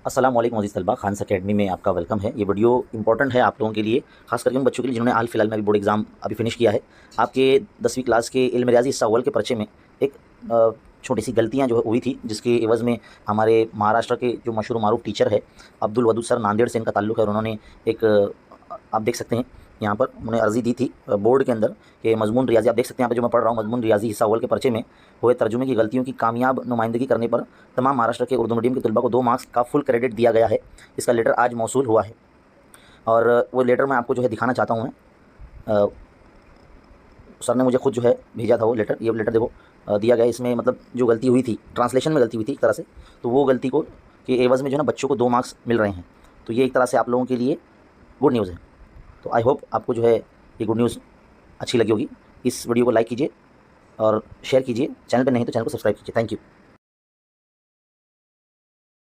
अस्सलाम वालेकुम अज़ीज़ तलबा, खान्स अकेडमी में आपका वेलकम है। ये वीडियो इंपॉर्टेंट है आप लोगों के लिए, खास करके उन बच्चों के लिए जिन्होंने हाल फिलहाल में अभी बोर्ड एग्ज़ाम अभी फिनिश किया है। आपके 10वीं क्लास के इल्म रियाज़ी हिस्सा अव्वल के पर्चे में एक छोटी सी गलतियाँ जो है हुई थी, जिसके एवज़ में हमारे महाराष्ट्र के जो मशहूर मारूफ टीचर है अब्दुल वदूद सर, नांदेड़ से इनका ताल्लुक़ है, और उन्होंने एक आप देख सकते हैं यहाँ पर उन्होंने अर्ज़ी दी थी बोर्ड के अंदर कि मज़मून रियाज़ी, आप देख सकते हैं यहाँ पर जो मैं पढ़ रहा हूँ, मज़मून रियाज़ी हिस्सा अव्वल के पर्चे में हुए तर्जुमे की गलतियों की कामयाब नुमाइंदगी करने पर तमाम महाराष्ट्र के उर्दू मीडियम के तलबा को 2 मार्क्स का फुल क्रेडिट दिया गया है। इसका लेटर आज मौसूल हुआ है और वो लेटर मैं आपको जो है दिखाना चाहता हूँ। मैं सर ने मुझे खुद जो है भेजा था वो लेटर, ये लेटर देखो दिया गया है। इसमें मतलब जो गलती हुई थी, ट्रांसलेशन में गलती हुई थी एक तरह से, तो वो गलती को के एवज़ में जो है ना बच्चों को 2 मार्क्स मिल रहे हैं। तो ये एक तरह से आप लोगों के लिए गुड न्यूज़ है। तो आई होप आपको जो है ये गुड न्यूज़ अच्छी लगी होगी। इस वीडियो को लाइक कीजिए और शेयर कीजिए, चैनल पे नहीं तो चैनल को सब्सक्राइब कीजिए। Thank you.